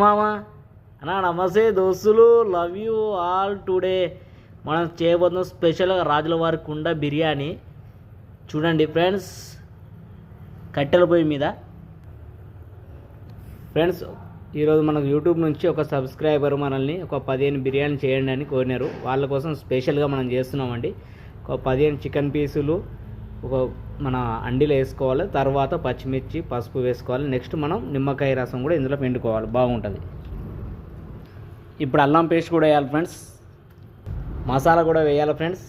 మామా అన్నా నమస్తే దోస్తులు, లవ్ యూ ఆల్. టుడే మనం చేయబోతున్నాం స్పెషల్గా రాజుల వారి కుండ బిర్యానీ. చూడండి ఫ్రెండ్స్, కట్టెల పొయ్యి మీద. ఫ్రెండ్స్, ఈరోజు మనకు యూట్యూబ్ నుంచి ఒక సబ్స్క్రైబర్ మనల్ని ఒక 15 బిర్యానీ చేయండి అని కోరినారు. వాళ్ళ కోసం స్పెషల్గా మనం చేస్తున్నామండి. ఒక 15 చికెన్ పీసులు ఒక మన అండిలో వేసుకోవాలి. తర్వాత పచ్చిమిర్చి, పసుపు వేసుకోవాలి. నెక్స్ట్ మనం నిమ్మకాయ రసం కూడా ఇందులో పిండుకోవాలి, బాగుంటుంది. ఇప్పుడు అల్లం పేస్ట్ కూడా వేయాలి ఫ్రెండ్స్. మసాలా కూడా వేయాలి ఫ్రెండ్స్.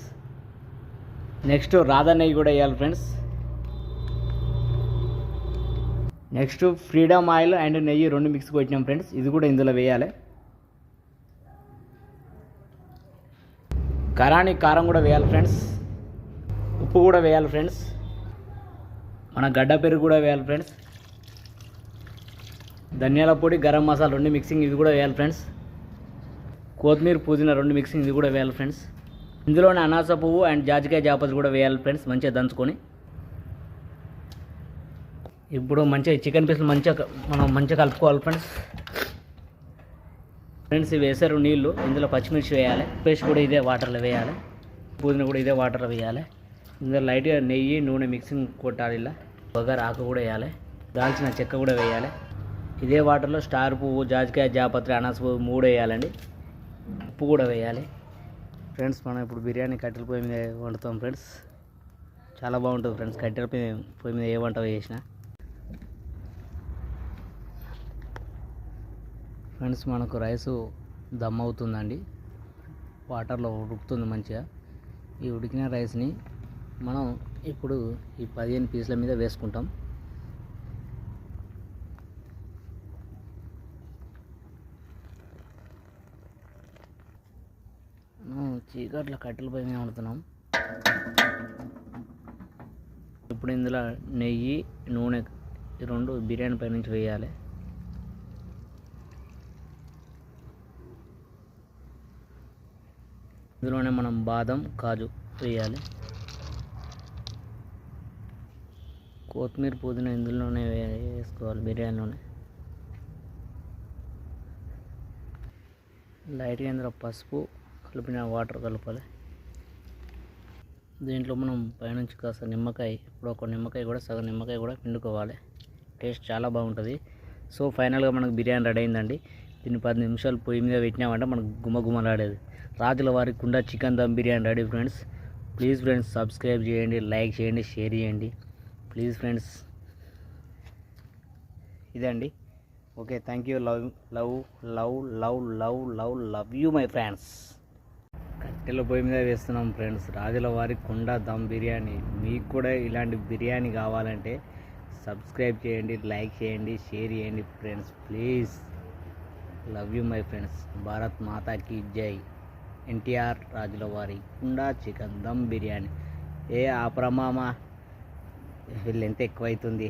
నెక్స్ట్ రాధా నెయ్యి కూడా వేయాలి friends. Next freedom oil and నెయ్యి 2 మిక్స్ కొట్టినాం ఫ్రెండ్స్, ఇది కూడా ఇందులో వేయాలి. కరాని కారం కూడా వేయాలి ఫ్రెండ్స్. ఉప్పు కూడా వేయాలి ఫ్రెండ్స్. మన గడ్డ పెరుగు కూడా వేయాలి ఫ్రెండ్స్. ధనియాల పొడి, గరం మసాలా 2 మిక్సింగ్, ఇది కూడా వేయాలి ఫ్రెండ్స్. కొత్తిమీర, పుదీనా 2 మిక్సింగ్, ఇది కూడా వేయాలి ఫ్రెండ్స్. ఇందులోనే అనాస పువ్వు అండ్ జాజికాయ జాపత్రి కూడా వేయాలి ఫ్రెండ్స్, మంచిగా దంచుకొని. ఇప్పుడు మంచిగా చికెన్ పీసులు మనం మంచిగా కలుపుకోవాలి ఫ్రెండ్స్. ఫ్రెండ్స్, ఇవి వేసారు నీళ్ళు, ఇందులో పచ్చిమిర్చి వేయాలి. పేస్ట్ కూడా ఇదే వాటర్లో వేయాలి. పుదీనా కూడా ఇదే వాటర్లో వేయాలి. ఇందులో లైట్గా నెయ్యి, నూనె మిక్సింగ్ కొట్టాలి. ఇలా బగారు ఆకు కూడా వేయాలి. దాల్చిన చెక్క కూడా వేయాలి. ఇదే వాటర్లో స్టార్ పువ్వు, జాజికాయ జాపత్రి, అనాస పువ్వు 3 వేయాలండి. ఉప్పు కూడా వేయాలి. ఫ్రెండ్స్, మనం ఇప్పుడు బిర్యానీ కట్టెల పొయ్యి మీద వండుతాం ఫ్రెండ్స్. చాలా బాగుంటుంది ఫ్రెండ్స్, కట్టెల పొయ్యి మీద ఏ వంట చేసినా. ఫ్రెండ్స్, మనకు రైసు దమ్ అవుతుందండి, వాటర్లో ఉడుకుతుంది మంచిగా. ఈ ఉడికిన రైస్ని మనం ఇప్పుడు ఈ 15 పీసుల మీద వేసుకుంటాం. చీకట్లో కట్టెల పొయ్యి మీద వండుతున్నాం. ఇప్పుడు ఇందులో నెయ్యి, నూనె 2 బిర్యానీ పై నుంచి వేయాలి. ఇందులోనే మనం బాదం, కాజు వేయాలి. కొత్తిమీర, పుదీనా ఇందులోనే వేసుకోవాలి, బిర్యానీలోనే. లైట్గా ఇందులో పసుపు కలిపిన వాటర్ కలపాలి. దీంట్లో మనం పైనుంచి కాస్త నిమ్మకాయ, ఇప్పుడు ఒక నిమ్మకాయ కూడా, సగం నిమ్మకాయ కూడా పిండుకోవాలి. టేస్ట్ చాలా బాగుంటుంది. సో ఫైనల్గా మనకు బిర్యానీ రెడీ అయిందండి. దీన్ని 10 నిమిషాలు పొయ్యి మీద పెట్టినామంటే మనకు గుమగుమలాడేది రాజుల వారి కుండ chicken dum biryani ready friends. Please friends, subscribe చేయండి, లైక్ చేయండి, షేర్ చేయండి ప్లీజ్ ఫ్రెండ్స్. ఇదండి. Okay, thank you. Love love love love love love love you my friends. కట్టెల పొయ్యి మీద వేస్తున్నాం ఫ్రెండ్స్, రాజుల వారి కుండ దమ్ బిర్యానీ. మీకు కూడా ఇలాంటి బిర్యానీ కావాలంటే సబ్స్క్రైబ్ చేయండి, లైక్ చేయండి, షేర్ చేయండి friends please. Love you my friends. Bharat మాతాకి జై. ఎన్టీఆర్ రాజుల వారి కుండ చికెన్ దమ్ బిర్యానీ. ఆపరమామా, వీళ్ళు ఎంత ఎక్కువైతుంది.